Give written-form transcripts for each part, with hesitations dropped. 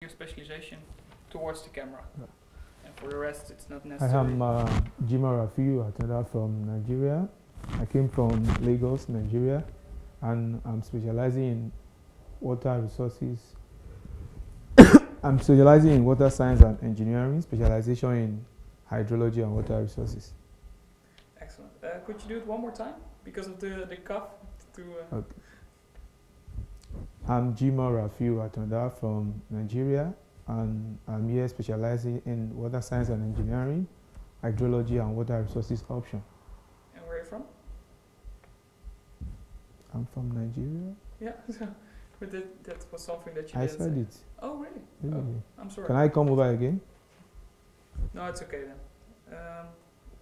your specialization towards the camera. Yeah. And for the rest, it's not I necessary. am Jima Rafiu, attender from Nigeria. I came from Lagos, Nigeria, and I'm specializing in water resources. I'm specializing in water science and engineering, specialization in hydrology and water resources. Excellent. Could you do it one more time? Because of the cough? Okay. I'm Jima Rafiu, attender from Nigeria, and I'm here specializing in water science and engineering, hydrology and water resources option. And where are you from? I'm from Nigeria. Yeah, but that was something that you I didn't said say. it. Oh, really? Really? Oh, I'm sorry. Can I come over again? No, it's okay then.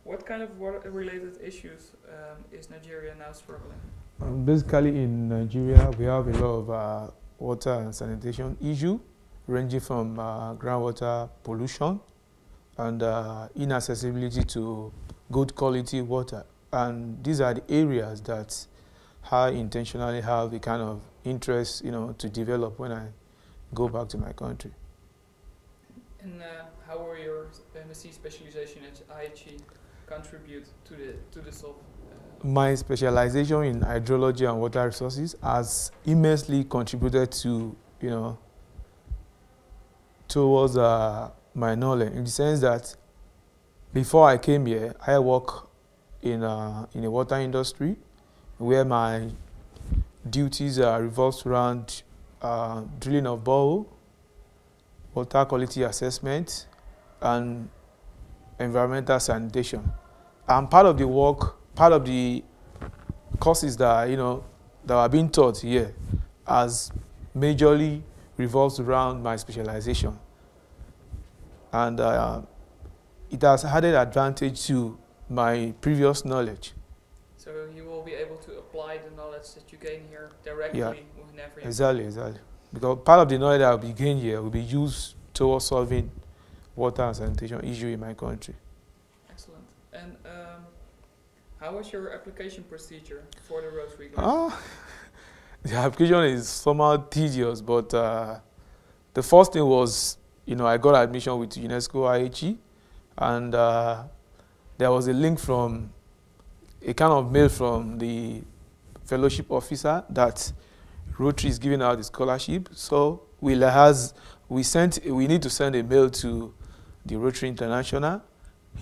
What kind of water-related issues is Nigeria now struggling? Basically, in Nigeria, we have a lot of water and sanitation issue, ranging from groundwater pollution and inaccessibility to good quality water. And these are the areas that I intentionally have a kind of interest, to develop when I go back to my country. And how will your MSc specialization at IHE contribute to the solve? My specialization in hydrology and water resources has immensely contributed to, towards my knowledge, in the sense that before I came here, I work in a water industry where my duties revolves around drilling of borehole, water quality assessment, and environmental sanitation. And part of the work, part of the courses that that are being taught here, has majorly revolves around my specialization, and it has added advantage to my previous knowledge. So you will be able to apply the knowledge that you gain here directly whenever you... Exactly. Because part of the knowledge that will be gained here will be used towards solving water and sanitation issue in my country. Excellent. And how was your application procedure for the Rotary grant? The application is somehow tedious, but the first thing was, I got admission with UNESCO IHE, and there was a link from a kind of mail from the fellowship officer that Rotary is giving out the scholarship. So we need to send a mail to the Rotary International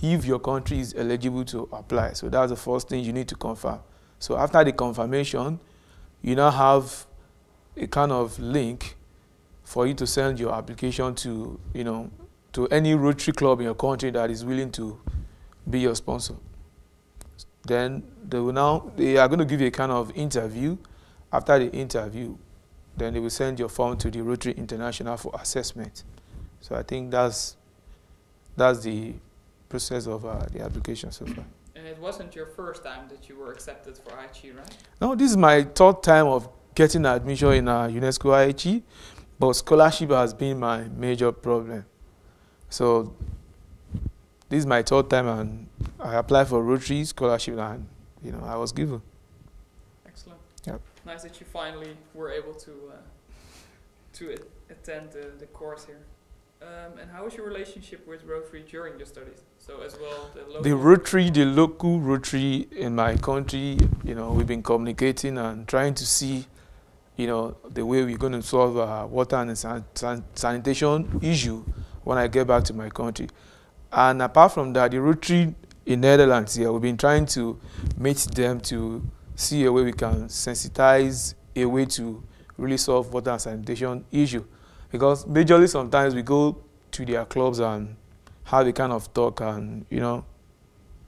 if your country is eligible to apply. So that's the first thing you need to confirm. So after the confirmation, you now have a kind of link for you to send your application to, to any Rotary club in your country that is willing to be your sponsor. Then they are going to give you a kind of interview. After the interview, then they will send your form to the Rotary International for assessment. So I think that's the process of the application so far. And it wasn't your first time that you were accepted for IHE, right? No, this is my third time of getting admission in UNESCO IHE, but scholarship has been my major problem. So this is my third time, and I applied for Rotary scholarship, and I was given. Excellent. Yep. Nice that you finally were able to attend the course here. And how was your relationship with Rotary during your studies? So as well, the local Rotary in my country, we've been communicating and trying to see, the way we're going to solve water and sanitation issue when I get back to my country. And apart from that, the Rotary in Netherlands here, we've been trying to meet them to see a way we can sensitize a way to really solve water and sanitation issue. Because majorly sometimes we go to their clubs and have a kind of talk, and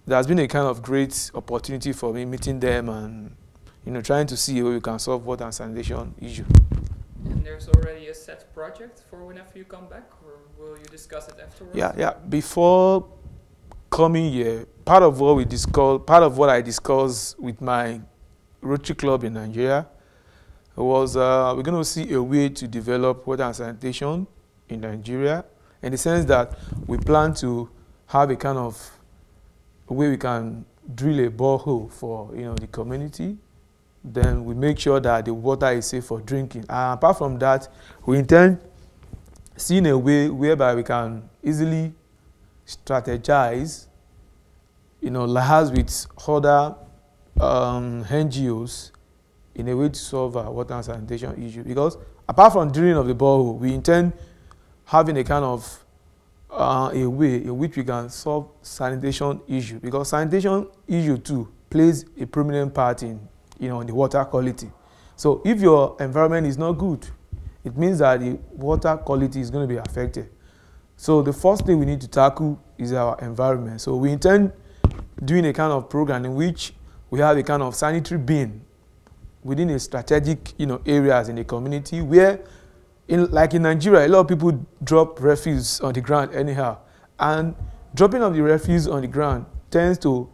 there's been a kind of great opportunity for me meeting them and trying to see a way we can solve water and sanitation issue. And there's already a set project for whenever you come back, or will you discuss it afterwards? Yeah. Before coming here, part of what I discussed with my Rotary club in Nigeria was we're going to see a way to develop water and sanitation in Nigeria, in the sense that we plan to have a kind of way we can drill a borehole for the community. Then we make sure that the water is safe for drinking. Apart from that, we intend seen a way whereby we can easily strategize, liaise with other NGOs in a way to solve our water and sanitation issue. Because apart from drilling of the borehole, we intend having a kind of a way in which we can solve sanitation issue, because sanitation issue too plays a prominent part in the water quality. So if your environment is not good, it means that the water quality is going to be affected. So the first thing we need to tackle is our environment. So we intend doing a kind of program in which we have a kind of sanitary bin within a strategic areas in the community, where like in Nigeria, a lot of people drop refuse on the ground anyhow, and dropping of the refuse on the ground tends to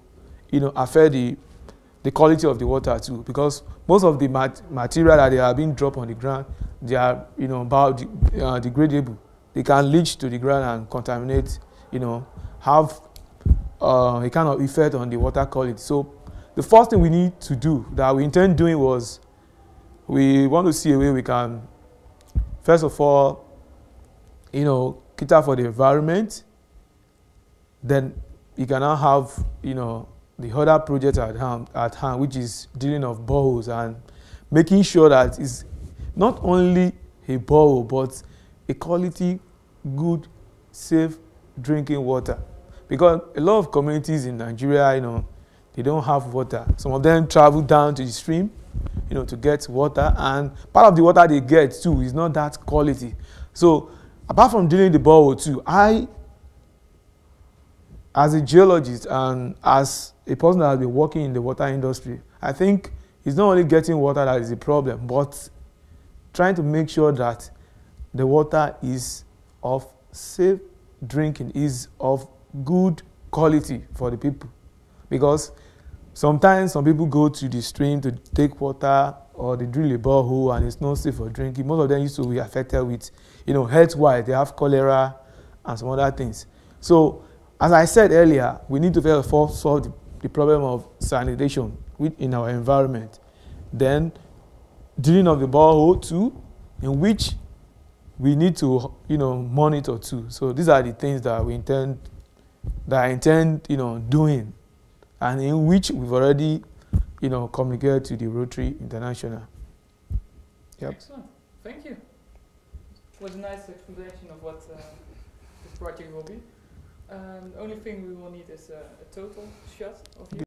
affect the quality of the water too, because most of the material that they are being dropped on the ground, they are biodegradable. They can leach to the ground and contaminate, have a kind of effect on the water quality. So the first thing we need to do, that we intend doing, was we want to see a way we can, first of all, cater for the environment. Then you can now have, the other project at hand, which is dealing of boreholes and making sure that it's not only a borehole, but a quality, good, safe drinking water. Because a lot of communities in Nigeria, they don't have water. Some of them travel down to the stream, to get water, and part of the water they get too is not that quality. So apart from dealing the borehole too, I, as a geologist and as a person that has been working in the water industry, I think it's not only getting water that is the problem, but trying to make sure that the water is of safe drinking, is of good quality for the people. Because sometimes some people go to the stream to take water, or they drill a borehole and it's not safe for drinking. Most of them used to be affected with, health-wise, they have cholera and some other things. So, as I said earlier, we need to first of all solve the problem of sanitation in our environment. Then, drilling of the borehole too, in which we need to, monitor too. So these are the things that I intend, doing, and in which we've already, communicated to the Rotary International. Yep. Excellent. Thank you. It was a nice explanation of what this project will be. The only thing we will need is a total shot of you.